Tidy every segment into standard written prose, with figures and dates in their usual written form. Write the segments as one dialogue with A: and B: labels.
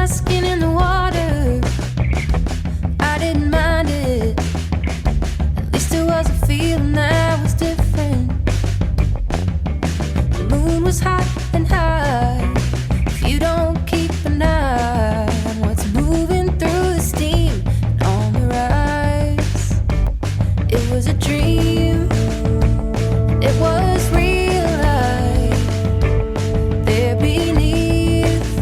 A: skin in the water. I didn't mind it. At least it was a feeling that was different. The moon was hot and high. If you don't keep an eye on what's moving through the steam and on the rise, it was a dream. It was real life there beneath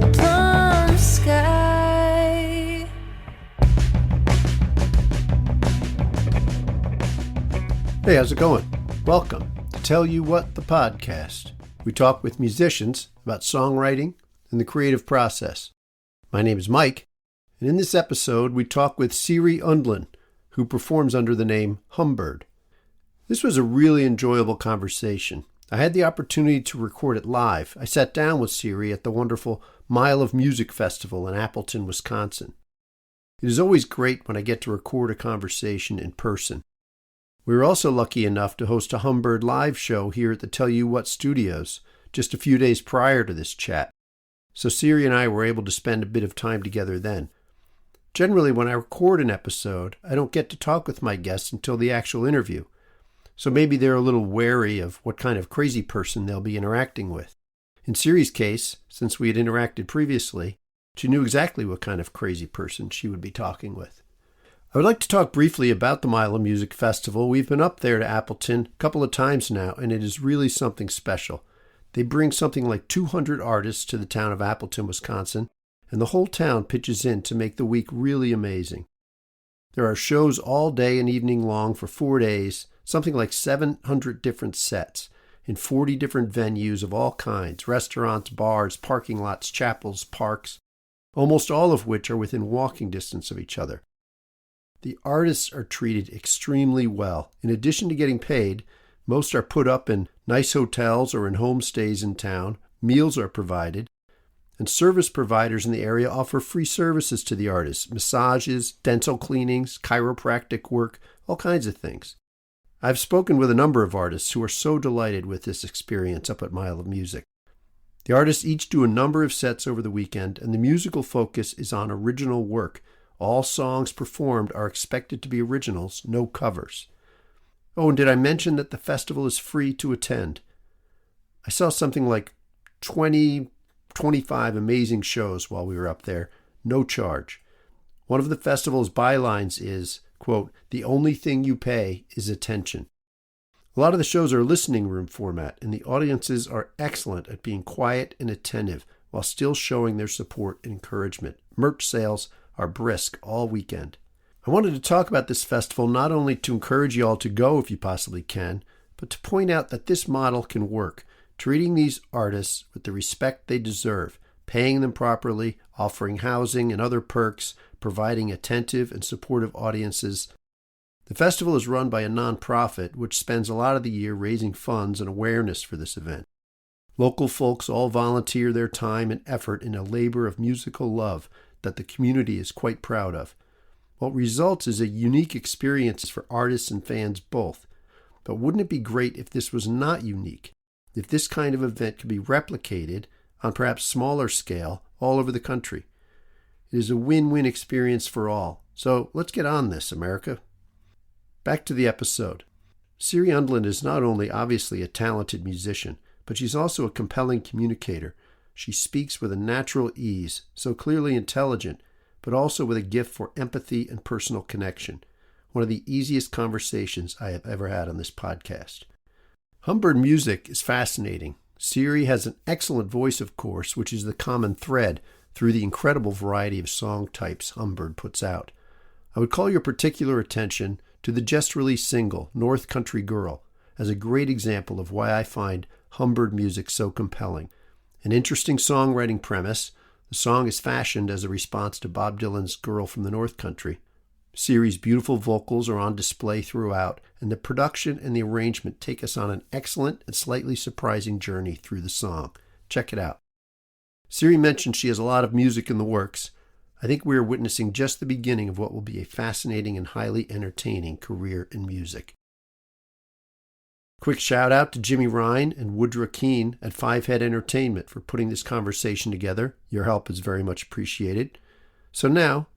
A: a plum sky.
B: Hey, how's it going? Welcome to Tell You What, the podcast. We talk with musicians about songwriting and the creative process. My name is Mike, and in this episode we talk with Siri Undlin, who performs under the name Humbird. This was a really enjoyable conversation. I had the opportunity to record it live. I sat down with Siri at the wonderful Mile of Music Festival in Appleton, Wisconsin. It is always great when I get to record a conversation in person. We were also lucky enough to host a Humbird live show here at the Tell You What studios just a few days prior to this chat. So Siri and I were able to spend a bit of time together then. Generally, when I record an episode, I don't get to talk with my guests until the actual interview. So maybe they're a little wary of what kind of crazy person they'll be interacting with. In Siri's case, since we had interacted previously, she knew exactly what kind of crazy person she would be talking with. I would like to talk briefly about the Mile of Music Festival. We've been up there to Appleton a couple of times now, and it is really something special. They bring something like 200 artists to the town of Appleton, Wisconsin, and the whole town pitches in to make the week really amazing. There are shows all day and evening long for 4 days, something like 700 different sets in 40 different venues of all kinds, restaurants, bars, parking lots, chapels, parks, almost all of which are within walking distance of each other. The artists are treated extremely well. In addition to getting paid, most are put up in nice hotels or in homestays in town, meals are provided, and service providers in the area offer free services to the artists, massages, dental cleanings, chiropractic work, all kinds of things. I've spoken with a number of artists who are so delighted with this experience up at Mile of Music. The artists each do a number of sets over the weekend, and the musical focus is on original work. All songs performed are expected to be originals, no covers. Oh, and did I mention that the festival is free to attend? I saw something like 25 amazing shows while we were up there, no charge. One of the festival's bylines is, quote, "The only thing you pay is attention." A lot of the shows are listening room format, and the audiences are excellent at being quiet and attentive while still showing their support and encouragement. Merch sales are brisk all weekend. I wanted to talk about this festival not only to encourage you all to go if you possibly can, but to point out that this model can work, treating these artists with the respect they deserve, paying them properly, offering housing and other perks, providing attentive and supportive audiences. The festival is run by a nonprofit which spends a lot of the year raising funds and awareness for this event. Local folks all volunteer their time and effort in a labor of musical love that the community is quite proud of. What results is a unique experience for artists and fans both. But wouldn't it be great if this was not unique? If this kind of event could be replicated on perhaps smaller scale all over the country? It is a win-win experience for all. So let's get on this, America. Back to the episode. Siri Undlin is not only obviously a talented musician, but she's also a compelling communicator. She speaks with a natural ease, so clearly intelligent, but also with a gift for empathy and personal connection. One of the easiest conversations I have ever had on this podcast. Humbird music is fascinating. Siri has an excellent voice, of course, which is the common thread through the incredible variety of song types Humbird puts out. I would call your particular attention to the just-released single, North Country Girl, as a great example of why I find Humbird music so compelling. An interesting songwriting premise, the song is fashioned as a response to Bob Dylan's Girl from the North Country. Siri's beautiful vocals are on display throughout, and the production and the arrangement take us on an excellent and slightly surprising journey through the song. Check it out. Siri mentioned she has a lot of music in the works. I think we are witnessing just the beginning of what will be a fascinating and highly entertaining career in music. Quick shout out to Jimmy Ryan and Woodrow Keene at Five Head Entertainment for putting this conversation together. Your help is very much appreciated. So now,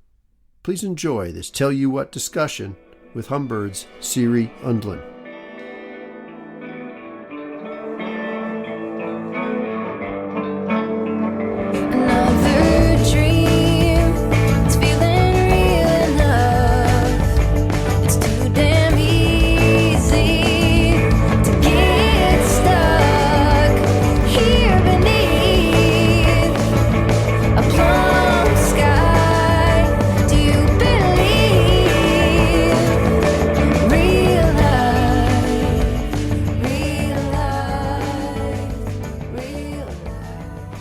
B: please enjoy this Tell You What discussion with Humbird's Siri Undlin.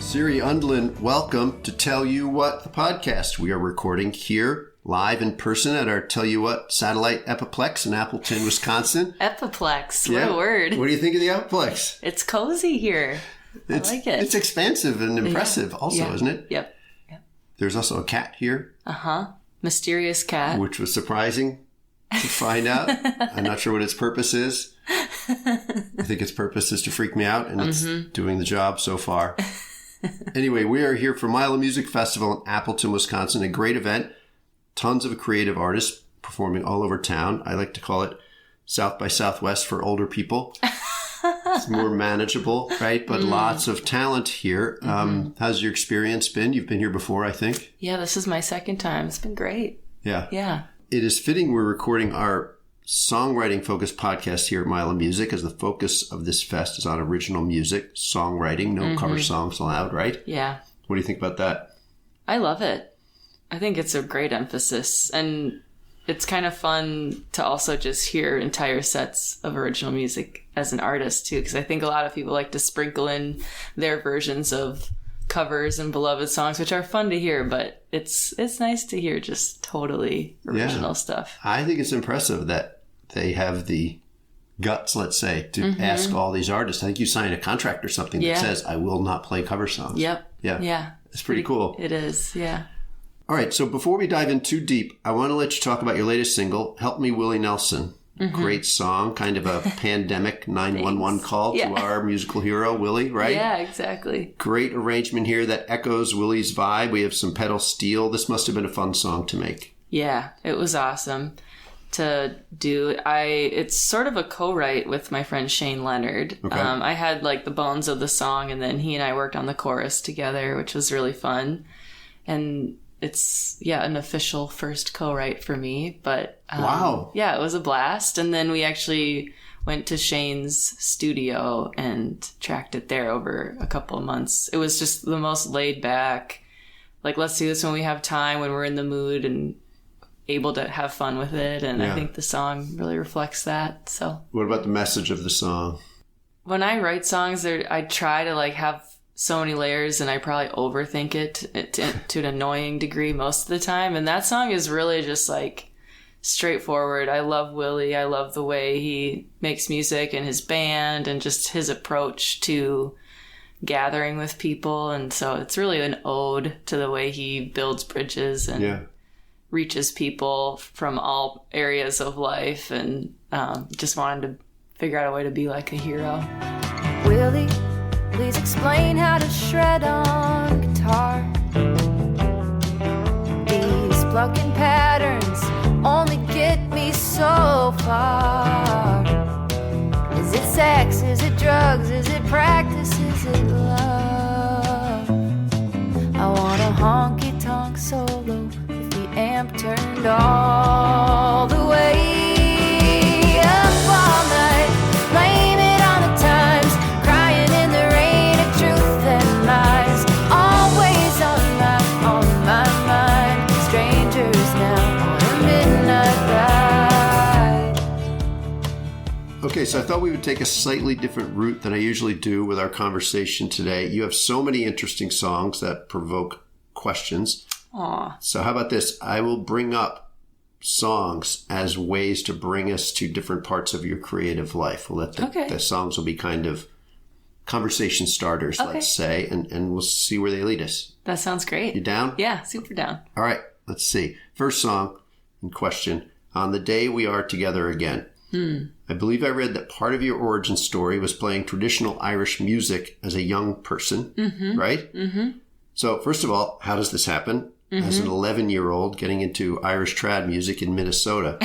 B: Siri Undlin, welcome to Tell You What, the podcast. We are recording here live in person at our Tell You What satellite Epiplex in Appleton, Wisconsin.
C: Epiplex, what a word.
B: What do you think of the Epiplex?
C: It's cozy here. I like it.
B: It's expansive and impressive also, isn't it?
C: Yep.
B: There's also a cat here.
C: Mysterious cat.
B: Which was surprising to find out. I'm not sure what its purpose is. I think its purpose is to freak me out, and it's doing the job so far. Anyway, we are here for Milo Music Festival in Appleton, Wisconsin, a great event. Tons of creative artists performing all over town. I like to call it South by Southwest for older people. It's more manageable, right? But lots of talent here. How's your experience been? You've been here before, I think.
C: Yeah, this is my second time. It's been great.
B: Yeah. It is fitting we're recording our songwriting-focused podcast here at Milo Music, as the focus of this fest is on original music, songwriting, no cover songs allowed, right?
C: Yeah.
B: What do you think about that?
C: I love it. I think it's a great emphasis, and it's kind of fun to also just hear entire sets of original music as an artist, too, because I think a lot of people like to sprinkle in their versions of covers and beloved songs, which are fun to hear, but it's nice to hear just totally original stuff.
B: I think it's impressive that they have the guts, let's say, to ask all these artists. I think you signed a contract or something that says, I will not play cover songs.
C: Yep. Yeah.
B: It's pretty cool.
C: It is, yeah.
B: All right, so before we dive in too deep, I want to let you talk about your latest single, Help Me Willie Nelson. Great song, kind of a pandemic 911 call to our musical hero, Willie, right?
C: Yeah, exactly. Great
B: arrangement here that echoes Willie's vibe. We have some pedal steel. This must have been a fun song to make.
C: Yeah, it was awesome to do. It's sort of a co-write with my friend Shane Leonard.
B: Okay.
C: I had like the bones of the song, and then he and I worked on the chorus together, which was really fun. And it's, an official first co-write for me. But
B: wow.
C: Yeah, it was a blast. And then we actually went to Shane's studio and tracked it there over a couple of months. It was just the most laid back, like, let's do this when we have time, when we're in the mood and able to have fun with it. And I think the song really reflects that. So
B: what about the message of the song?
C: When I write songs, I try to like have so many layers, and I probably overthink it to an annoying degree most of the time. And that song is really just like straightforward. I love Willie. I love the way he makes music and his band and just his approach to gathering with people. And so it's really an ode to the way he builds bridges and reaches people from all areas of life, and just wanted to figure out a way to be like a hero.
A: Willie, please explain how to shred on guitar. These plucking patterns only get me so far. Is it sex? Is it drugs? Is it practice? Is it love? I want a honky-tonk solo with the amp turned all the way up all night. Blame it on the times, crying in the rain of truth and lies. Always on my mind. Strangers now on a midnight ride.
B: Okay, so I thought we would take a slightly different route than I usually do with our conversation today. You have so many interesting songs that provoke questions.
C: Aw.
B: So how about this? I will bring up songs as ways to bring us to different parts of your creative life. We'll let the songs will be kind of conversation starters, let's say, and we'll see where they lead us.
C: That sounds great.
B: You down?
C: Yeah, super down.
B: All right, let's see. First song in question, On the Day We Are Together Again. I believe I read that part of your origin story was playing traditional Irish music as a young person, right? Mm-hmm. So first of all, how does this happen? As an 11-year-old getting into Irish trad music in Minnesota.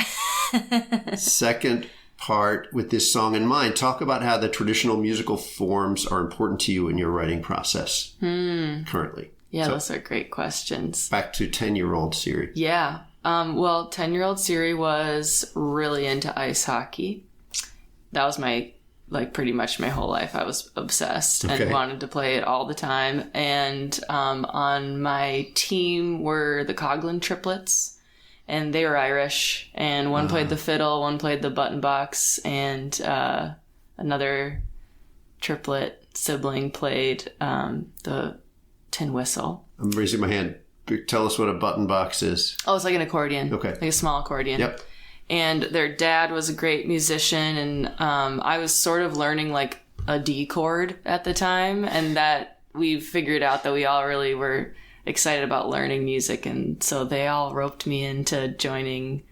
B: Second part, with this song in mind, talk about how the traditional musical forms are important to you in your writing process currently.
C: Yeah,
B: So,
C: those are great questions.
B: back to 10-year-old Siri.
C: Yeah. Well, 10-year-old Siri was really into ice hockey. That was pretty much my whole life. I was obsessed and wanted to play it all the time. And on my team were the Coughlin triplets, and they were Irish. And one played the fiddle, one played the button box, and another triplet sibling played the tin whistle.
B: I'm raising my hand. Tell us what a button box is.
C: Oh, it's like an accordion.
B: Okay.
C: Like a small accordion.
B: Yep.
C: And their dad was a great musician, and I was sort of learning like a D chord at the time, and that we figured out that we all really were excited about learning music, and so they all roped me into joining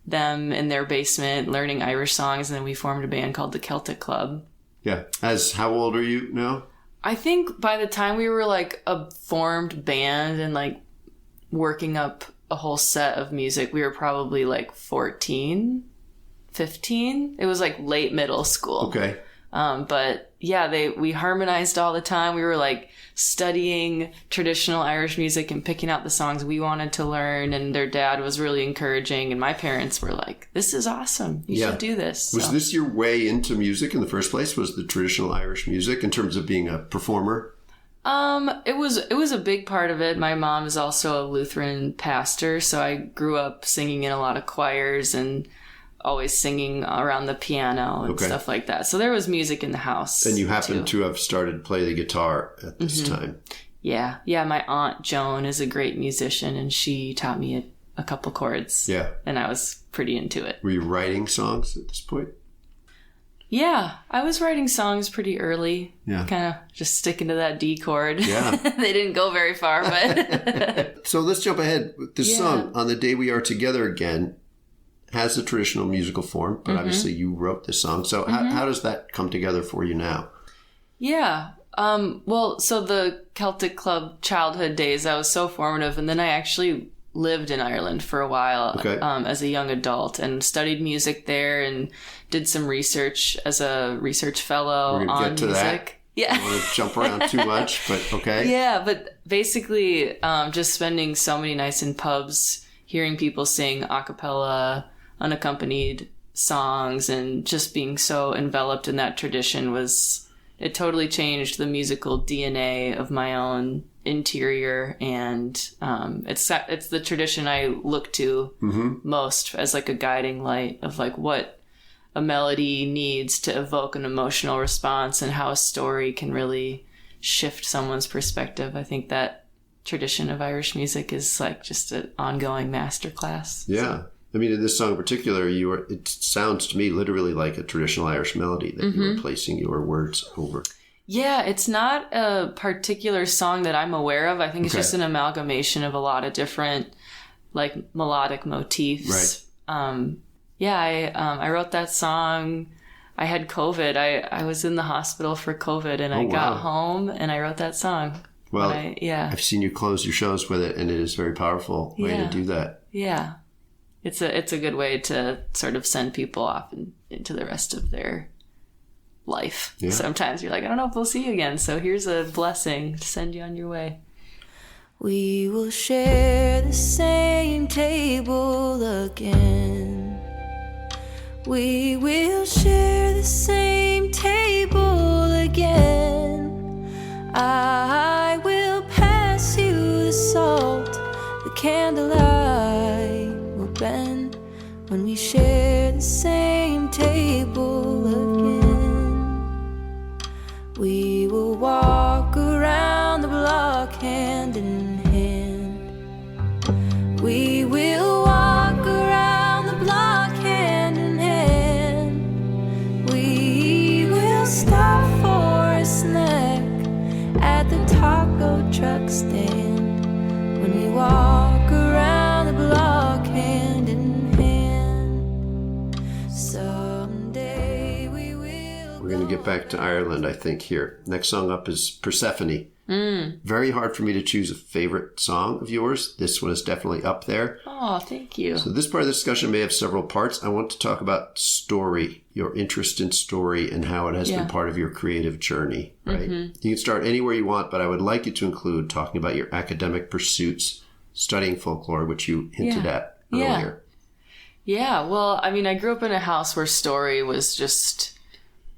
C: them in their basement, learning Irish songs, and then we formed a band called the Celtic Club.
B: Yeah. How old are you now?
C: I think by the time we were like a formed band and like working up a whole set of music, we were probably like 14, 15. It was like late middle school.
B: Okay.
C: But yeah, we harmonized all the time. We were like studying traditional Irish music and picking out the songs we wanted to learn. And their dad was really encouraging. And my parents were like, this is awesome. You should do this.
B: Was this your way into music in the first place? Was the traditional Irish music in terms of being a performer?
C: It was a big part of it. My mom is also a Lutheran pastor, so I grew up singing in a lot of choirs and always singing around the piano and stuff like that. So there was music in the house.
B: And you happen to have started to play the guitar at this time.
C: Yeah. Yeah, my aunt Joan is a great musician, and she taught me a couple chords.
B: Yeah.
C: And I was pretty into it.
B: Were you writing songs at this point?
C: Yeah, I was writing songs pretty early.
B: Yeah.
C: Kind of just sticking to that D chord.
B: Yeah.
C: They didn't go very far, but...
B: So let's jump ahead. This song, On the Day We Are Together Again, has a traditional musical form, but obviously you wrote this song. So how does that come together for you now?
C: Yeah. Well, so the Celtic Club childhood days, that was so formative. And then I actually lived in Ireland for a while as a young adult and studied music there and did some research as a research fellow on music. That. Yeah.
B: I don't want to jump around too much, but okay.
C: Yeah, but basically just spending so many nights in pubs, hearing people sing a cappella, unaccompanied songs, and just being so enveloped in that tradition it totally changed the musical DNA of my own interior, and it's the tradition I look to most as like a guiding light of like what a melody needs to evoke an emotional response and how a story can really shift someone's perspective. I think that tradition of Irish music is like just an ongoing masterclass.
B: Yeah.
C: So.
B: I mean, in this song in particular, it sounds to me literally like a traditional Irish melody that you were placing your words over.
C: Yeah, it's not a particular song that I'm aware of. I think it's just an amalgamation of a lot of different like melodic motifs.
B: Right.
C: I wrote that song. I had COVID. I was in the hospital for COVID, and I got home and I wrote that song.
B: Well, I've seen you close your shows with it, and it is a very powerful way to do that.
C: Yeah. It's a good way to sort of send people off into the rest of their life. Yeah. Sometimes you're like, I don't know if we'll see you again, so here's a blessing to send you on your way.
A: We will share the same table again. We will share the same table again. I will pass you the salt, the candlelight will bend when we share the same table again. We will walk around the block hand in hand. We will walk around the block hand in hand. We will stop for a snack at the taco truck stand when we walk around the block hand in hand. So
B: get back to Ireland, I think, here. Next song up is Persephone. Very hard for me to choose a favorite song of yours. This one is definitely up there.
C: Oh, thank you.
B: So this part of the discussion may have several parts. I want to talk about story, your interest in story, and how it has been part of your creative journey, right? You can start anywhere you want, but I would like you to include talking about your academic pursuits, studying folklore, which you hinted at earlier.
C: Yeah, well, I mean, I grew up in a house where story was just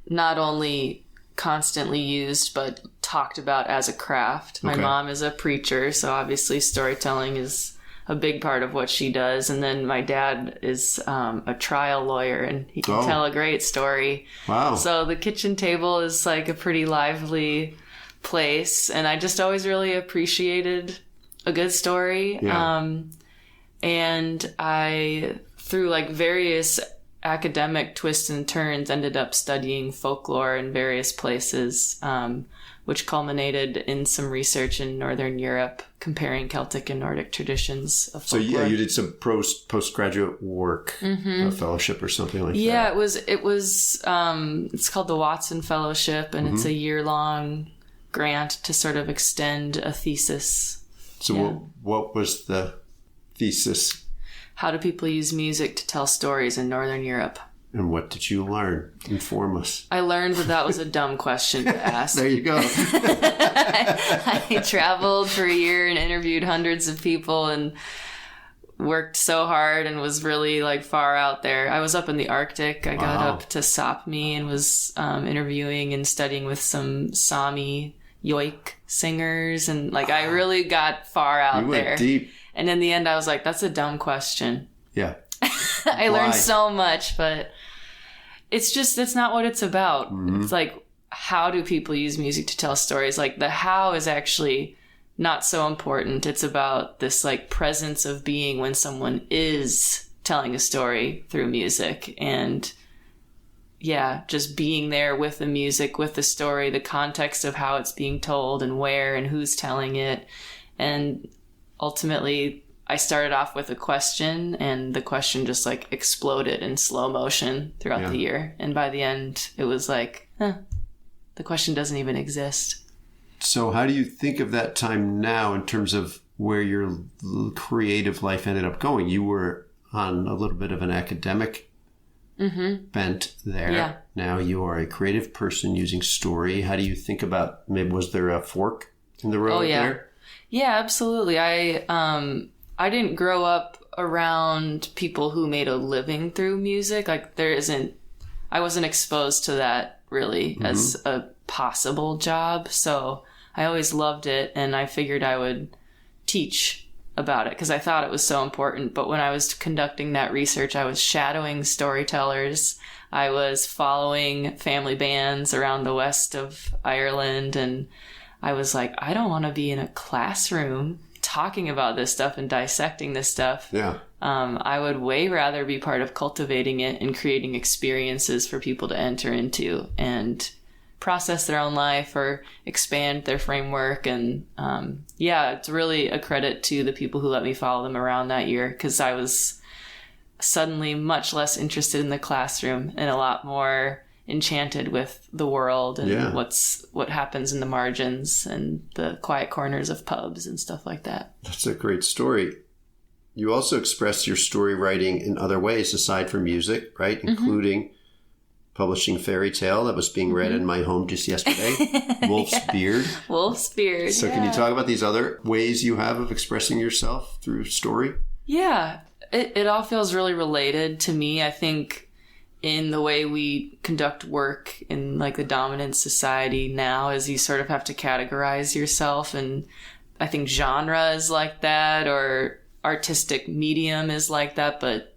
C: not only constantly used, but talked about as a craft. My mom is a preacher, so obviously storytelling is a big part of what she does. And then my dad is a trial lawyer, and he can tell a great story. Wow. So the kitchen table is like a pretty lively place, and I just always really appreciated a good story. Yeah. And I, through like various academic twists and turns, ended up studying folklore in various places, which culminated in some research in Northern Europe comparing Celtic and Nordic traditions of folklore.
B: So yeah, you did some postgraduate work, a fellowship or something like that.
C: Yeah, it was it's called the Watson Fellowship, and it's a year-long grant to sort of extend a thesis.
B: So what was the thesis?
C: How do people use music to tell stories in Northern Europe?
B: And what did you learn? Inform us.
C: I learned that was a dumb question to ask.
B: There you go.
C: I traveled for a year and interviewed hundreds of people and worked so hard and was really like far out there. I was up in the Arctic. I got up to Sapmi and was interviewing and studying with some Sami yoik singers. And like I really got far out there. You went deep. And in the end, I was like, that's a dumb question. Yeah. I learned so much, but it's not what it's about. It's like, how do people use music to tell stories? Like the how is actually not so important. It's about this like presence of being when someone is telling a story through music, and just being there with the music, with the story, the context of how it's being told and where and who's telling it. And ultimately, I started off with a question, and the question just like exploded in slow motion throughout the year. And by the end, it was like, the question doesn't even exist.
B: So how do you think of that time now in terms of where your creative life ended up going? You were on a little bit of an academic bent there. Yeah. Now you are a creative person using story. How do you think about, maybe was there a fork in the road there?
C: Yeah, absolutely. I didn't grow up around people who made a living through music. Like I wasn't exposed to that really as a possible job. So I always loved it, and I figured I would teach about it because I thought it was so important. But when I was conducting that research, I was shadowing storytellers. I was following family bands around the west of Ireland, and I was like, I don't want to be in a classroom talking about this stuff and dissecting this stuff. Yeah. I would way rather be part of cultivating it and creating experiences for people to enter into and process their own life or expand their framework. And it's really a credit to the people who let me follow them around that year, because I was suddenly much less interested in the classroom and a lot more enchanted with the world and what happens in the margins and the quiet corners of pubs and stuff like that.
B: That's a great story. You also express your story writing in other ways aside from music, right? Including publishing Fairy Tale that was being read in my home just yesterday. Wolf's Beard.
C: Wolf's Beard.
B: So can you talk about these other ways you have of expressing yourself through story?
C: Yeah. It all feels really related to me. I think in the way we conduct work in like the dominant society now is you sort of have to categorize yourself. And I think genre is like that, or artistic medium is like that. But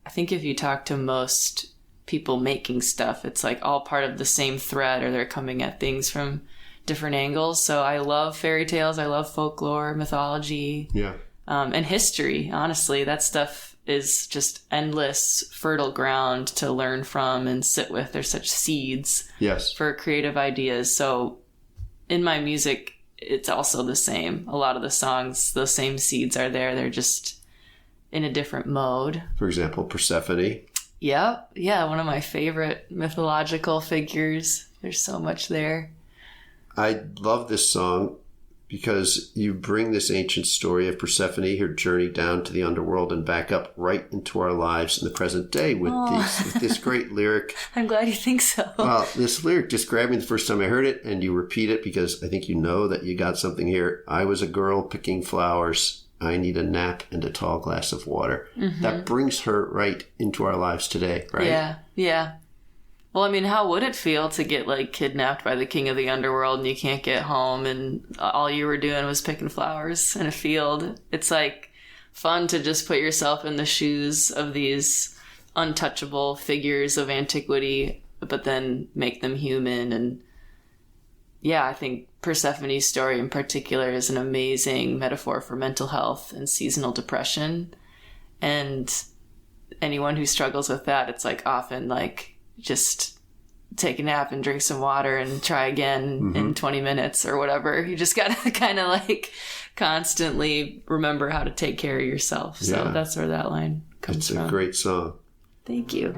C: I think if you talk to most people making stuff, it's like all part of the same thread, or they're coming at things from different angles. So I love fairy tales. I love folklore, mythology, and history. Honestly, that stuff is just endless fertile ground to learn from and sit with. They're such seeds for creative ideas. So in my music, it's also the same. A lot of the songs, those same seeds are there. They're just in a different mode.
B: For example, Persephone.
C: Yep. Yeah, one of my favorite mythological figures. There's so much there.
B: I love this song because you bring this ancient story of Persephone, her journey down to the underworld and back up right into our lives in the present day with this great lyric.
C: I'm glad you think so.
B: Well, this lyric just grabbed me the first time I heard it, and you repeat it because I think you know that you got something here. I was a girl picking flowers. I need a nap and a tall glass of water. Mm-hmm. That brings her right into our lives today, right?
C: Yeah. Well, I mean, how would it feel to get, like, kidnapped by the king of the underworld and you can't get home and all you were doing was picking flowers in a field? It's, like, fun to just put yourself in the shoes of these untouchable figures of antiquity, but then make them human. And, yeah, I think Persephone's story in particular is an amazing metaphor for mental health and seasonal depression. And anyone who struggles with that, it's, like, often, like, just take a nap and drink some water and try again in 20 minutes or whatever. You just got to kind of like constantly remember how to take care of yourself. So that's where that line comes from.
B: It's a great song.
C: Thank you.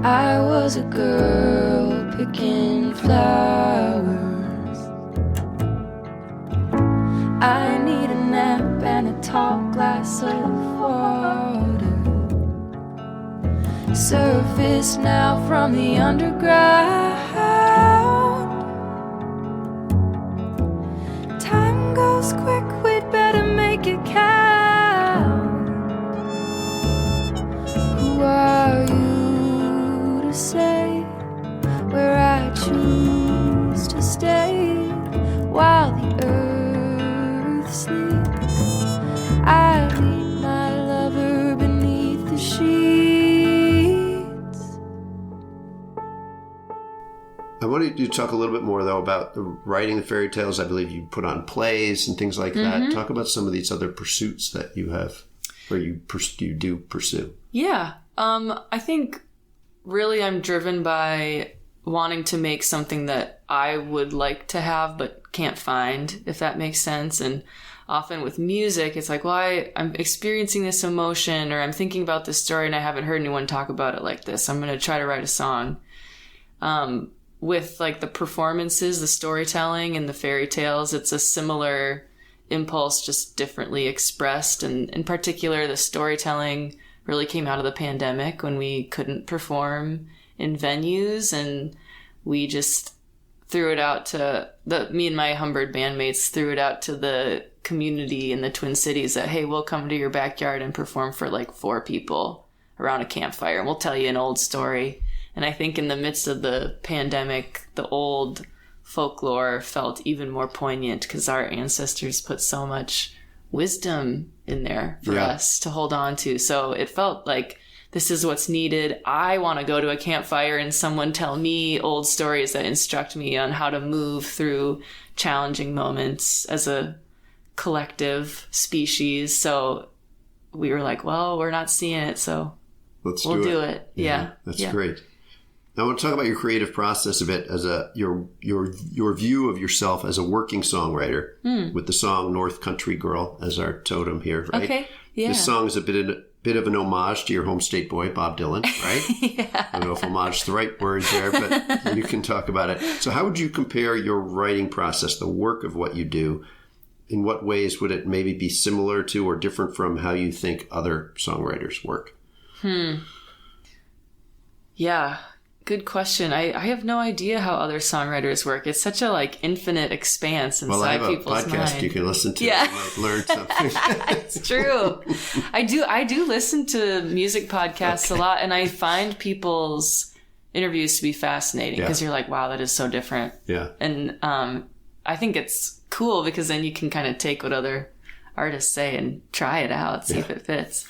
A: I was a girl picking flowers. I need a nap and a tall glass of water. Surface now from the underground. Time goes quick, we'd better make it count. Who are you to say where I choose to stay while the earth sleeps? I meet my lover beneath the sheets.
B: I wanted you to talk a little bit more, though, about the writing the fairy tales. I believe you put on plays and things like that. Talk about some of these other pursuits that you have, where you do pursue.
C: Yeah. I think really I'm driven by wanting to make something that I would like to have but can't find, if that makes sense. And often with music, it's like, well, I'm experiencing this emotion, or I'm thinking about this story and I haven't heard anyone talk about it like this. I'm going to try to write a song. With like the performances, the storytelling, and the fairy tales, it's a similar impulse, just differently expressed. And in particular, the storytelling really came out of the pandemic when we couldn't perform in venues, and we just threw it out to me and my Humbird bandmates threw it out to the community in the Twin Cities that, hey, we'll come to your backyard and perform for like 4 people around a campfire, and we'll tell you an old story. And I think in the midst of the pandemic, the old folklore felt even more poignant because our ancestors put so much wisdom in there for us to hold on to. So it felt like this is what's needed. I want to go to a campfire and someone tell me old stories that instruct me on how to move through challenging moments as a collective species. So we were like, well, we're not seeing it, so we'll do it. Yeah.
B: That's great. Now, I want to talk about your creative process a bit, as your view of yourself as a working songwriter, with the song "North Country Girl" as our totem here, right?
C: Okay, yeah.
B: This song is a bit of an homage to your home state boy, Bob Dylan, right?
C: Yeah.
B: I don't know if homage is the right word there, but you can talk about it. So how would you compare your writing process, the work of what you do? In what ways would it maybe be similar to or different from how you think other songwriters work?
C: Yeah. Good question. I have no idea how other songwriters work. It's such a like infinite expanse inside people's mind.
B: Well, I have a podcast you can listen to. Yeah. You might learn something.
C: It's true. I do listen to music podcasts a lot, and I find people's interviews to be fascinating because you're like, wow, that is so different. Yeah. And I think it's cool because then you can kind of take what other artists say and try it out, see if it fits.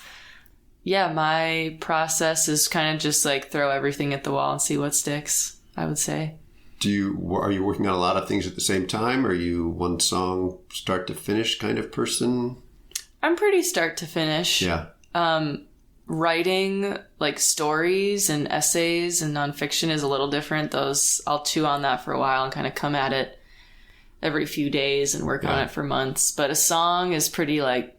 C: Yeah, my process is kind of just like throw everything at the wall and see what sticks, I would say.
B: Are you working on a lot of things at the same time? Are you one song start to finish kind of person?
C: I'm pretty start to finish.
B: Yeah.
C: Writing like stories and essays and nonfiction is a little different. Those I'll chew on that for a while and kind of come at it every few days and work on it for months. But a song is pretty like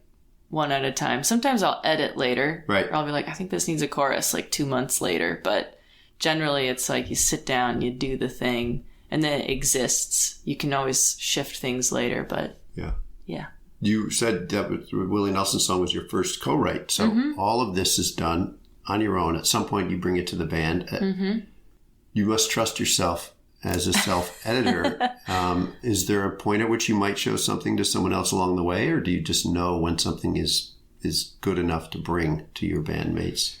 C: one at a time. Sometimes I'll edit later.
B: Right.
C: Or I'll be like, I think this needs a chorus like 2 months later. But generally it's like you sit down, you do the thing, and then it exists. You can always shift things later, but yeah.
B: You said that Willie Nelson's song was your first co-write. So all of this is done on your own. At some point you bring it to the band. You must trust yourself as a self-editor. Is there a point at which you might show something to someone else along the way, or do you just know when something is good enough to bring to your bandmates?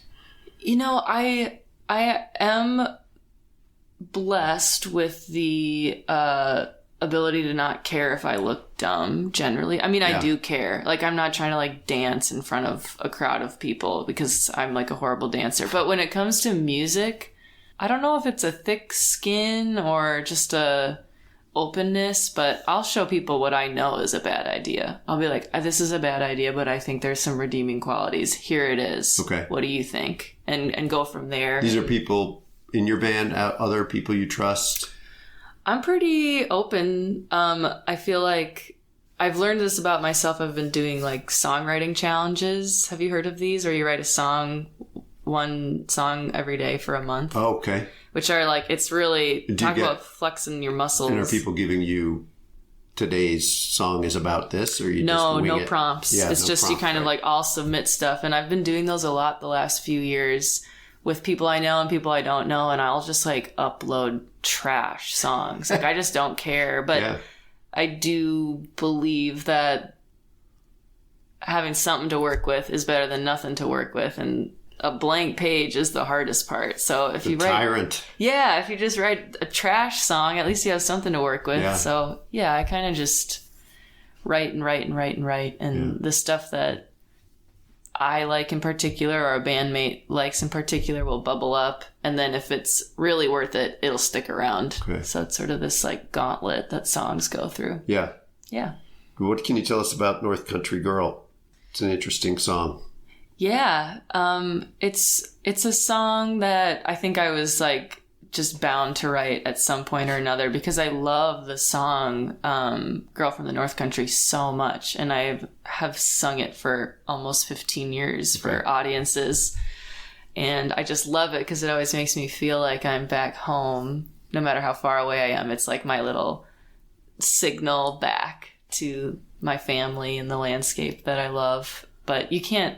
B: You know,
C: I am blessed with the ability to not care if I look dumb, generally. I mean, I do care. Like, I'm not trying to, like, dance in front of a crowd of people because I'm, like, a horrible dancer. But when it comes to music, I don't know if it's a thick skin or just a openness, but I'll show people what I know is a bad idea. I'll be like, this is a bad idea, but I think there's some redeeming qualities. Here it is. Okay. What do you think? And go from there.
B: These are people in your band, other people you trust?
C: I'm pretty open. I feel like I've learned this about myself. I've been doing like songwriting challenges. Have you heard of these? Where you write one song every day for a month.
B: Oh, okay.
C: Which are like, it's really about flexing your muscles.
B: And are people giving you today's song is about this, or you just wing it?
C: Prompts. Yeah, it's just prompts, you kind of like all submit stuff. And I've been doing those a lot the last few years with people I know and people I don't know. And I'll just like upload trash songs. Like I just don't care. But I do believe that having something to work with is better than nothing to work with. And a blank page is the hardest part. So if you write, if you just write a trash song, at least you have something to work with. Yeah. So I kind of just write. And the stuff that I like in particular or a bandmate likes in particular will bubble up. And then if it's really worth it, it'll stick around. Okay. So it's sort of this like gauntlet that songs go through. Yeah. Yeah.
B: What can you tell us about North Country Girl? It's an interesting song.
C: Yeah. It's a song that I think I was like just bound to write at some point or another because I love the song Girl from the North Country so much. And I have sung it for almost 15 years for audiences. And I just love it because it always makes me feel like I'm back home, no matter how far away I am. It's like my little signal back to my family and the landscape that I love. But you can't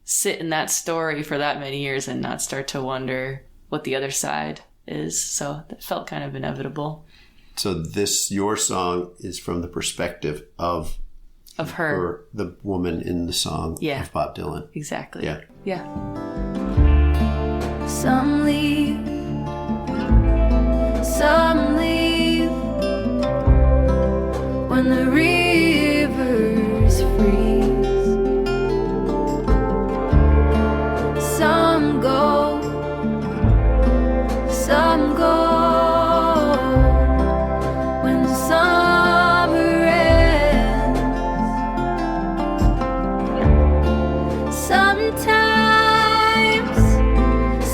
C: sit in that story for that many years and not start to wonder what the other side is. So that felt kind of inevitable.
B: So your song is from the perspective of
C: her,
B: the woman in the song of Bob Dylan.
C: Exactly. Yeah.
A: Some leave, when the rivers freeze. Some go, when the summer ends.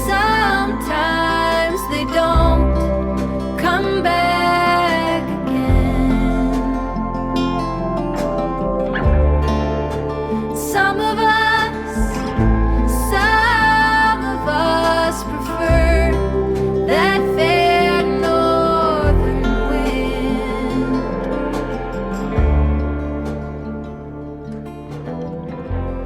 A: Sometimes they don't come back again. Some of us prefer that fair northern wind.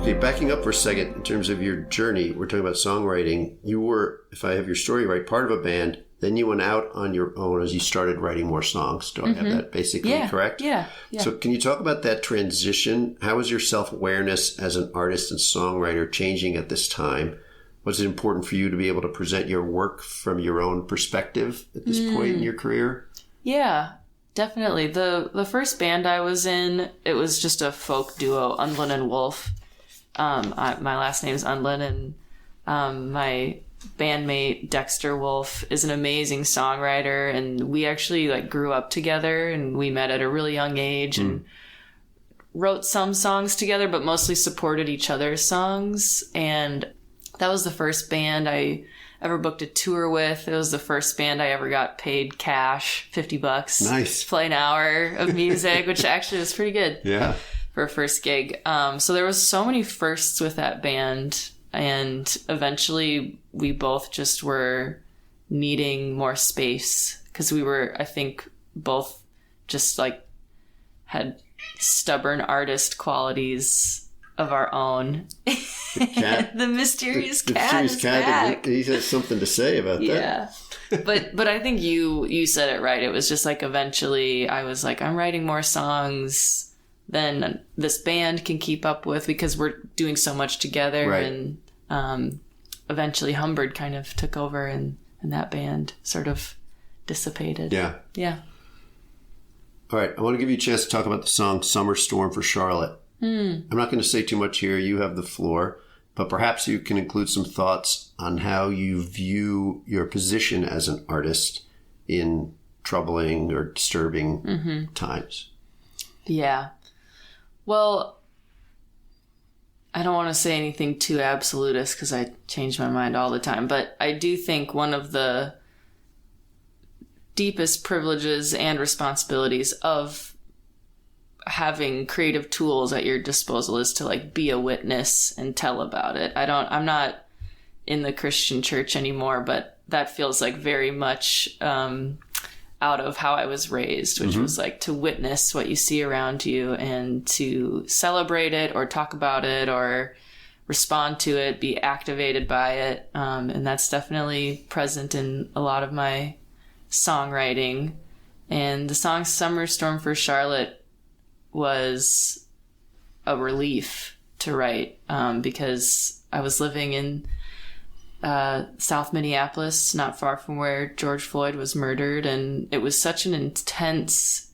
B: Okay, backing up for a second, in terms of your journey, we're talking about songwriting. You were, if I have your story right, part of a band. Then you went out on your own as you started writing more songs. Do I have that basically correct?
C: Yeah.
B: So can you talk about that transition? How was your self-awareness as an artist and songwriter changing at this time? Was it important for you to be able to present your work from your own perspective at this point in your career?
C: Yeah, definitely. The first band I was in, it was just a folk duo, Undlin and Wolf. My last name's Undlin, and my bandmate Dexter Wolf is an amazing songwriter, and we actually like grew up together, and we met at a really young age and wrote some songs together, but mostly supported each other's songs. And that was the first band I ever booked a tour with. It was the first band I ever got paid cash, $50.
B: Nice.
C: To play an hour of music, which actually was pretty good.
B: Yeah.
C: for a first gig. So there was so many firsts with that band, and eventually we both just were needing more space because we were, I think, both just like had stubborn artist qualities of our own.
B: The cat.
C: The mysterious
B: the
C: cat
B: mysterious
C: is
B: cat,
C: back.
B: He has something to say about that.
C: Yeah. But I think you said it right. It was just like eventually I was like, I'm writing more songs than this band can keep up with because we're doing so much together.
B: Right.
C: And eventually Humbird kind of took over and that band sort of dissipated.
B: Yeah.
C: Yeah.
B: All right. I want to give you a chance to talk about the song Summer Storm for Charlotte. I'm not going to say too much here. You have the floor. But perhaps you can include some thoughts on how you view your position as an artist in troubling or disturbing times.
C: Yeah. Well, I don't want to say anything too absolutist because I change my mind all the time. But I do think one of the deepest privileges and responsibilities of having creative tools at your disposal is to like be a witness and tell about it. I'm not in the Christian church anymore, but that feels like very much out of how I was raised, which was like to witness what you see around you and to celebrate it or talk about it or respond to it, be activated by it. And that's definitely present in a lot of my songwriting. And the song Summer Storm for Charlotte was a relief to write because I was living in South Minneapolis, not far from where George Floyd was murdered, and it was such an intense,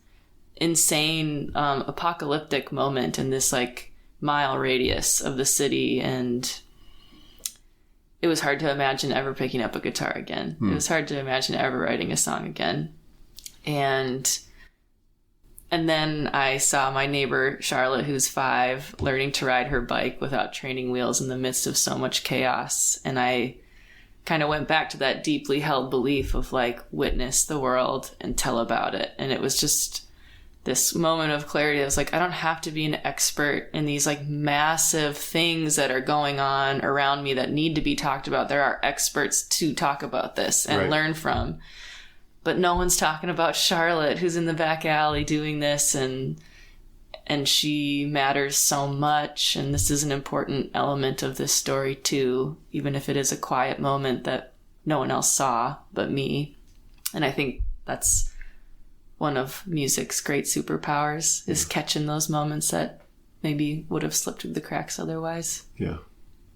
C: insane, apocalyptic moment in this like mile radius of the city, and it was hard to imagine ever picking up a guitar again. It was hard to imagine ever writing a song again. And then I saw my neighbor, Charlotte, who's 5, learning to ride her bike without training wheels in the midst of so much chaos. And I kind of went back to that deeply held belief of like, witness the world and tell about it. And it was just this moment of clarity. I was like, I don't have to be an expert in these like massive things that are going on around me that need to be talked about. There are experts to talk about this and learn from. But no one's talking about Charlotte, who's in the back alley doing this, and she matters so much, and this is an important element of this story too, even if it is a quiet moment that no one else saw but me. And I think that's one of music's great superpowers, is catching those moments that maybe would have slipped through the cracks otherwise.
B: Yeah.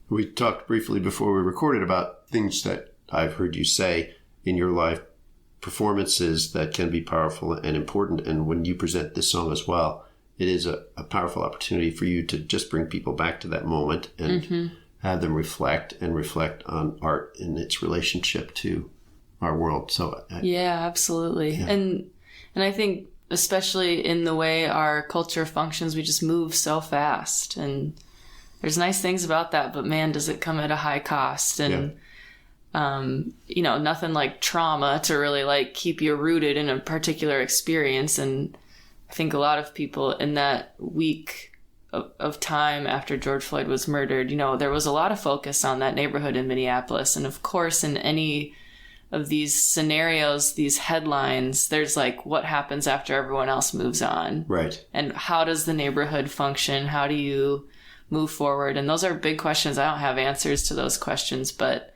B: We talked briefly before we recorded about things that I've heard you say in your life, performances that can be powerful and important. And when you present this song as well, it is a powerful opportunity for you to just bring people back to that moment and have them reflect on art in its relationship to our world. So
C: yeah, absolutely. Yeah. And I think especially in the way our culture functions, we just move so fast, and there's nice things about that, but man, does it come at a high cost. And nothing like trauma to really like keep you rooted in a particular experience. And I think a lot of people in that week of time after George Floyd was murdered, there was a lot of focus on that neighborhood in Minneapolis. And of course, in any of these scenarios, these headlines, there's like what happens after everyone else moves on.
B: Right.
C: And how does the neighborhood function? How do you move forward? And those are big questions. I don't have answers to those questions, but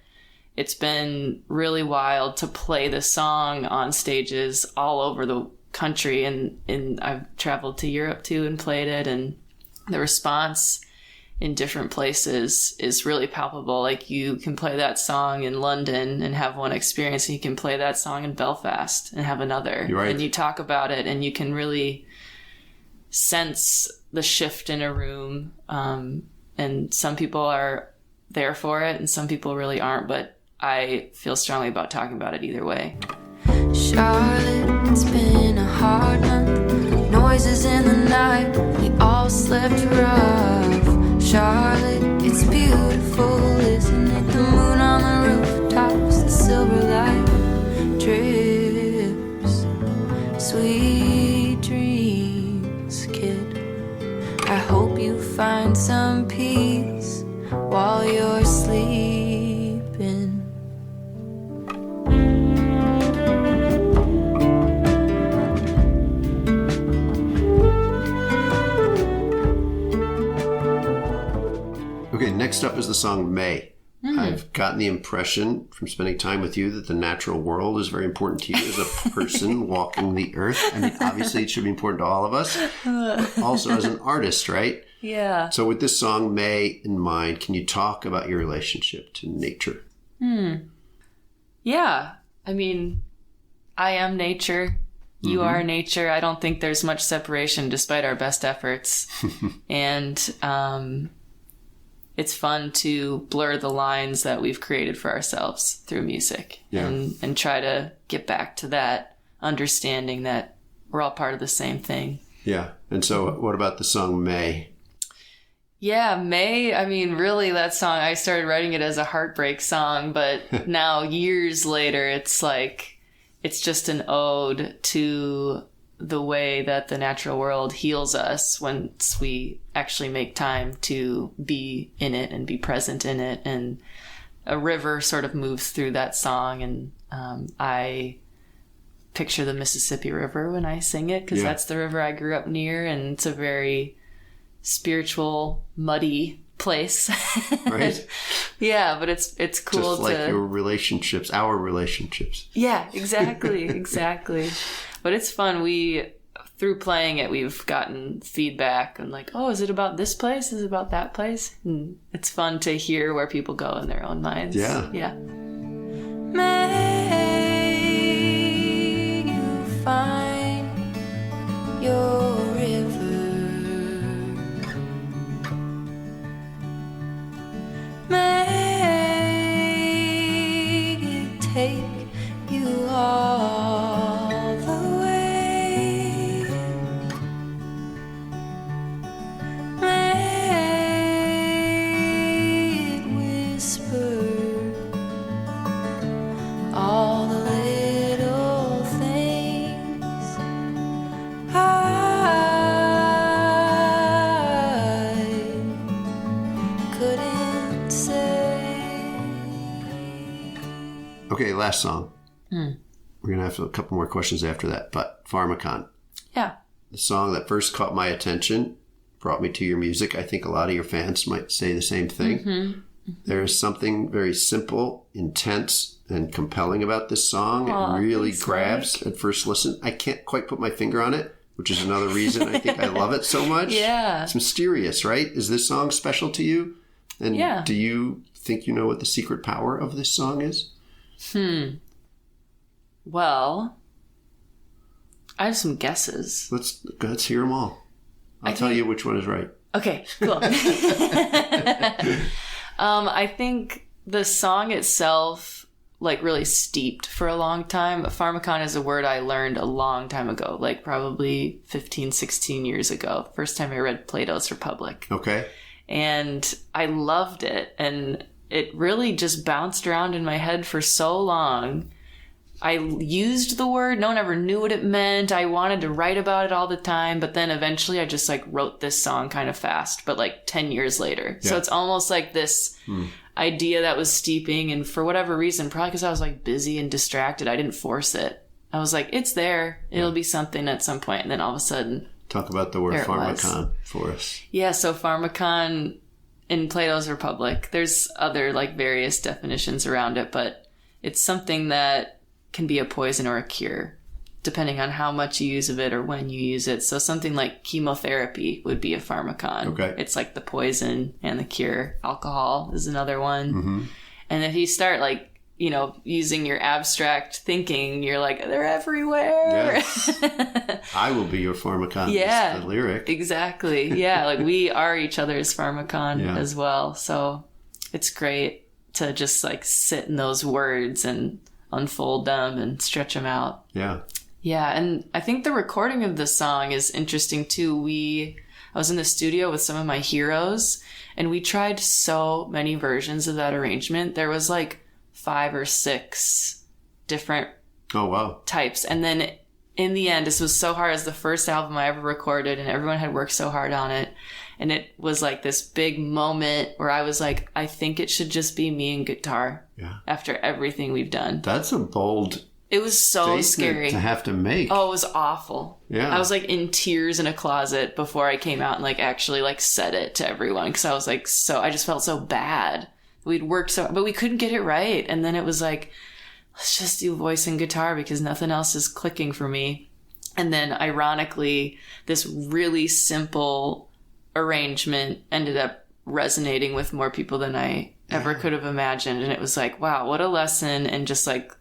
C: it's been really wild to play the song on stages all over the country. And I've traveled to Europe too and played it. And the response in different places is really palpable. Like you can play that song in London and have one experience, and you can play that song in Belfast and have another.
B: You're right.
C: And you talk about it and you can really sense the shift in a room. And some people are there for it and some people really aren't, but I feel strongly about talking about it either way.
A: Charlotte, it's been a hard month. Noises in the night, we all slept rough. Charlotte, it's beautiful, isn't it? The moon on the rooftops, the silver light drips. Sweet dreams, kid. I
B: Next up is the song May. I've gotten the impression from spending time with you that the natural world is very important to you as a person walking the earth. I mean, obviously it should be important to all of us, but also as an artist, right?
C: Yeah.
B: So with this song, May, in mind, can you talk about your relationship to nature?
C: Yeah. I mean, I am nature. You are nature. I don't think there's much separation despite our best efforts. And it's fun to blur the lines that we've created for ourselves through music and try to get back to that understanding that we're all part of the same thing.
B: Yeah. And so what about the song May?
C: Yeah, May, I mean, really that song, I started writing it as a heartbreak song, but now years later, it's like, it's just an ode to the way that the natural world heals us once we actually make time to be in it and be present in it. And a river sort of moves through that song. And I picture the Mississippi River when I sing it, because that's the river I grew up near. And it's a very spiritual, muddy place.
B: Right?
C: Yeah, but it's cool.
B: Just like your relationships, our relationships.
C: Yeah, exactly, exactly. But it's fun. Through playing it, we've gotten feedback and like, oh, is it about this place? Is it about that place? And it's fun to hear where people go in their own minds.
B: Yeah.
C: Yeah.
A: May you find your river. May it take you all the way. May it whisper all the little things I couldn't say.
B: Okay, last song. We're going to have a couple more questions after that, but Pharmacon.
C: Yeah.
B: The song that first caught my attention, brought me to your music. I think a lot of your fans might say the same thing. There is something very simple, intense, and compelling about this song. It really grabs at first listen. I can't quite put my finger on it, which is another reason I think I love it so much.
C: Yeah.
B: It's mysterious, right? Is this song special to you? And do you think you know what the secret power of this song is?
C: Well, I have some guesses.
B: Let's hear them all. I'll tell you which one is right.
C: Okay, cool. I think the song itself, like, really steeped for a long time. Pharmacon is a word I learned a long time ago, like probably 15, 16 years ago. First time I read Plato's Republic.
B: Okay.
C: And I loved it. And it really just bounced around in my head for so long. I used the word. No one ever knew what it meant. I wanted to write about it all the time. But then eventually I just like wrote this song kind of fast, but like 10 years later. Yeah. So it's almost like this idea that was steeping. And for whatever reason, probably because I was like busy and distracted, I didn't force it. I was like, it's there. It'll be something at some point. And then all of a sudden.
B: Talk about the word Pharmacon for us.
C: Yeah. So Pharmacon in Plato's Republic, there's other like various definitions around it, but it's something that can be a poison or a cure, depending on how much you use of it or when you use it. So something like chemotherapy would be a Pharmacon. Okay. It's like the poison and the cure. Alcohol is another one. And if you start like, you know, using your abstract thinking, you're like, they're everywhere.
B: Yes. I will be your Pharmacon.
C: Yeah.
B: The lyric.
C: Exactly. Yeah. Like we are each other's Pharmacon as well. So it's great to just like sit in those words and unfold them and stretch them out. Yeah. Yeah. And I think the recording of this song is interesting too. I was in the studio with some of my heroes and we tried so many versions of that arrangement. There was like 5 or 6 different types. And then in the end, this was so hard. It was the first album I ever recorded and everyone had worked so hard on it. And it was like this big moment where I was like, I think it should just be me and guitar after everything we've done.
B: That's a bold
C: It was so scary
B: to have to make.
C: Oh, it was awful.
B: Yeah.
C: I was like in tears in a closet before I came out and like actually like said it to everyone because I was like I just felt so bad. We'd worked but we couldn't get it right. And then it was like, let's just do voice and guitar because nothing else is clicking for me. And then ironically, this really simple arrangement ended up resonating with more people than I ever could have imagined. And it was like, wow, what a lesson. And just like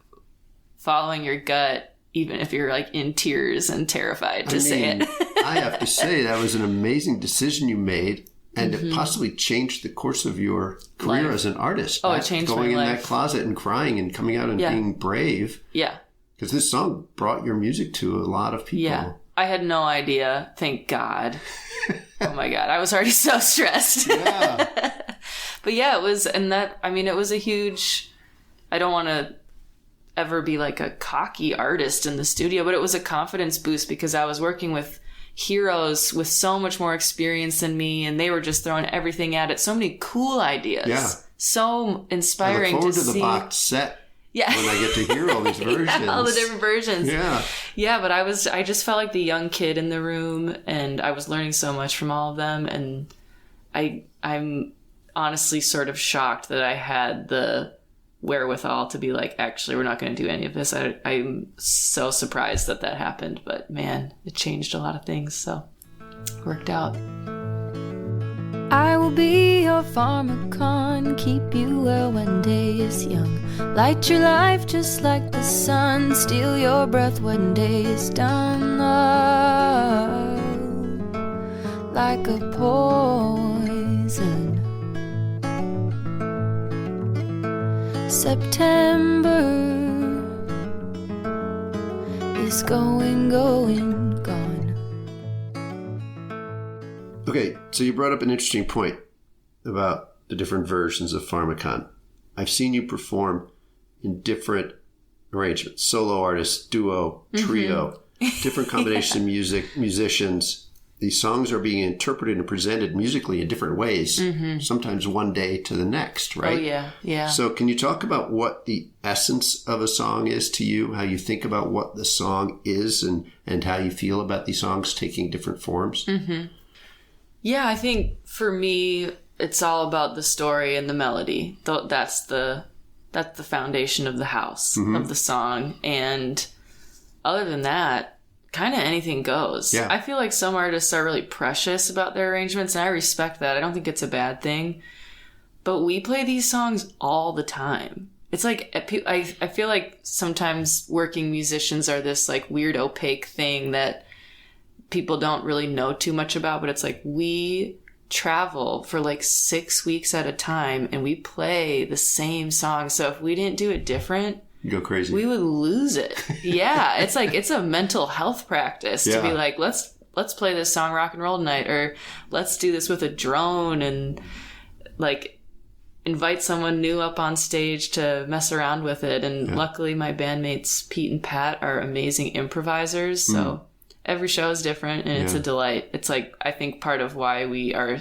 C: following your gut, even if you're like in tears and terrified to say it.
B: I have to say that was an amazing decision you made, and it possibly changed the course of your career as an artist.
C: Oh, it changed my life.
B: Going in that closet and crying and coming out and being brave.
C: Yeah.
B: Because this song brought your music to a lot of people.
C: Yeah. I had no idea. Thank God. Oh my God. I was already so stressed.
B: Yeah.
C: But yeah, it was, and that, I mean, it was a huge, I don't want to ever be like a cocky artist in the studio, but it was a confidence boost because I was working with heroes with so much more experience than me, and they were just throwing everything at it. So many cool ideas. Yeah. So inspiring to see. I look forward to the
B: box set.
C: Yeah.
B: When I get to hear all these versions.
C: All the different versions.
B: Yeah.
C: Yeah, but I just felt like the young kid in the room, and I was learning so much from all of them, and I'm honestly sort of shocked that I had the wherewithal to be like, actually, we're not going to do any of this. I'm so surprised that happened, but man, it changed a lot of things, so it worked out.
A: I will be your pharmacon, keep you well when day is young. Light your life just like the sun, steal your breath when day is done. Love, like a poison. September is going, gone.
B: Okay, so you brought up an interesting point about the different versions of Pharmacon. I've seen you perform in different arrangements, solo artists, duo, trio, different combinations of musicians. These songs are being interpreted and presented musically in different ways, sometimes one day to the next, right?
C: Oh, yeah, yeah.
B: So can you talk about what the essence of a song is to you, how you think about what the song is, and how you feel about these songs taking different forms?
C: Yeah, I think for me, it's all about the story and the melody. That's the foundation of the house, of the song. And other than that, kind of anything goes. Yeah. I feel like some artists are really precious about their arrangements, and I respect that. I don't think it's a bad thing. But we play these songs all the time. It's like, I feel like sometimes working musicians are this like weird opaque thing that people don't really know too much about, but it's like we travel for like 6 weeks at a time and we play the same song. So if we didn't do it different,
B: you go crazy.
C: We would lose it. Yeah. It's like, it's a mental health practice to be like, let's play this song rock and roll tonight, or let's do this with a drone and like invite someone new up on stage to mess around with it. And luckily my bandmates Pete and Pat are amazing improvisers. So every show is different, and it's a delight. It's like, I think part of why we are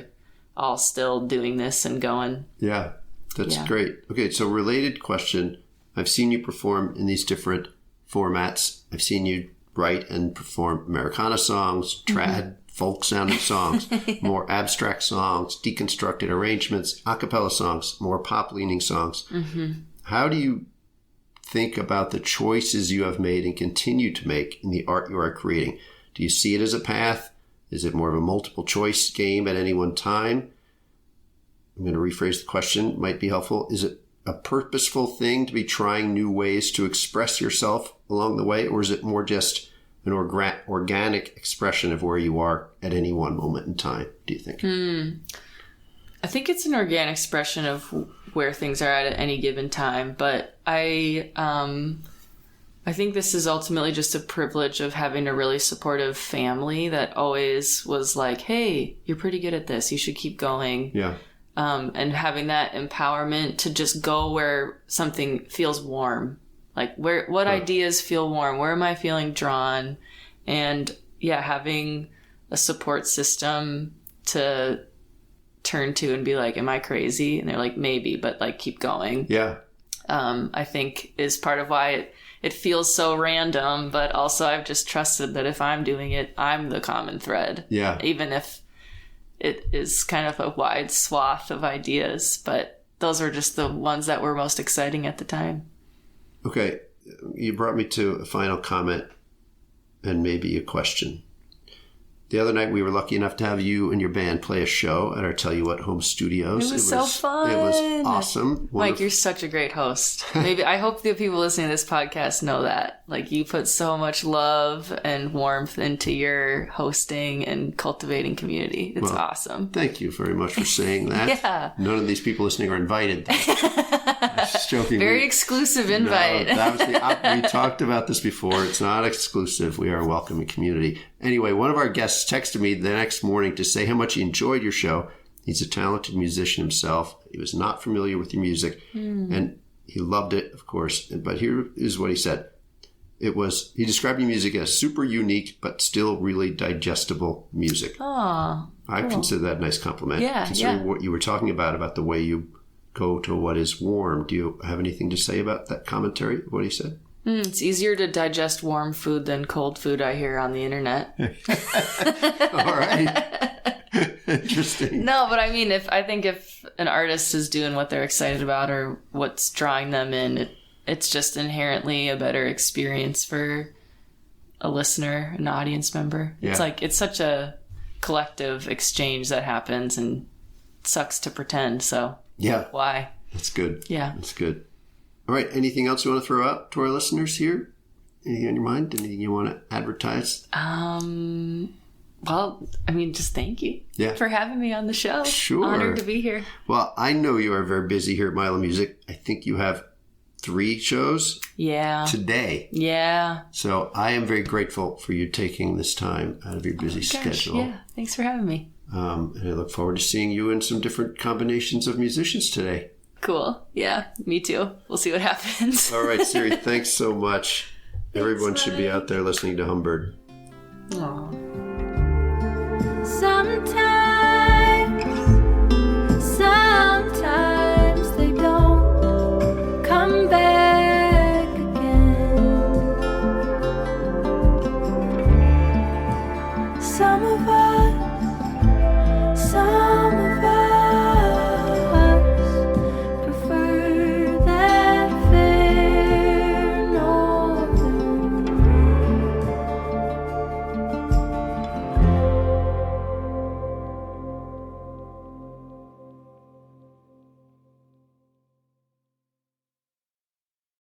C: all still doing this and going.
B: Yeah, that's great. Okay, so related question. I've seen you perform in these different formats. I've seen you write and perform Americana songs, trad, folk-sounding songs, more abstract songs, deconstructed arrangements, a cappella songs, more pop-leaning songs. How do you think about the choices you have made and continue to make in the art you are creating? Do you see it as a path? Is it more of a multiple choice game at any one time? I'm going to rephrase the question. It might be helpful. Is it a purposeful thing to be trying new ways to express yourself along the way? Or is it more just an organic expression of where you are at any one moment in time, do you think?
C: I think it's an organic expression of where things are at any given time. But I think this is ultimately just a privilege of having a really supportive family that always was like, hey, you're pretty good at this. You should keep going. Yeah. And having that empowerment to just go where something feels warm. Like what ideas feel warm? Where am I feeling drawn? And having a support system to turn to and be like, am I crazy? And they're like, maybe, but like keep going. Yeah. I think is part of why it feels so random, but also I've just trusted that if I'm doing it, I'm the common thread.
B: Yeah.
C: Even if it is kind of a wide swath of ideas, but those were just the ones that were most exciting at the time.
B: Okay. You brought me to a final comment and maybe a question. The other night, we were lucky enough to have you and your band play a show at our Tell You What home studios.
C: It was so fun.
B: It was awesome.
C: Mike, you're such a great host. I hope the people listening to this podcast know that. Like, you put so much love and warmth into your hosting and cultivating community. It's awesome.
B: Thank you very much for saying that.
C: Yeah.
B: None of these people listening are invited. I was just joking.
C: Very exclusive invite.
B: No, that was we talked about this before. It's not exclusive. We are a welcoming community. Anyway, one of our guests texted me the next morning to say how much he enjoyed your show. He's a talented musician himself. He was not familiar with your music, and he loved it, of course. But here is what he said. He described your music as super unique, but still really digestible music.
C: Oh,
B: I consider that a nice compliment.
C: Yeah,
B: considering what you were talking about the way you go to what is warm. Do you have anything to say about that commentary, what he said?
C: It's easier to digest warm food than cold food, I hear on the internet.
B: All right. Interesting.
C: No, but I mean, if an artist is doing what they're excited about or what's drawing them in, it's just inherently a better experience for a listener, an audience member.
B: Yeah.
C: It's such a collective exchange that happens, and it sucks to pretend. So
B: yeah,
C: why?
B: That's good.
C: Yeah,
B: that's good. All right. Anything else you want to throw out to our listeners here? Anything on your mind? Anything you want to advertise?
C: Well, I mean, just thank you for having me on the show.
B: Sure.
C: Honored to be here.
B: Well, I know you are very busy here at Milo Music. I think you have 3 shows today.
C: Yeah.
B: So I am very grateful for you taking this time out of your busy schedule.
C: Yeah. Thanks for having me.
B: And I look forward to seeing you in some different combinations of musicians today.
C: Cool. Yeah, me too. We'll see what happens.
B: All right, Siri, thanks so much. Everyone should be out there listening to Humbird.
C: Aww.
A: Sometimes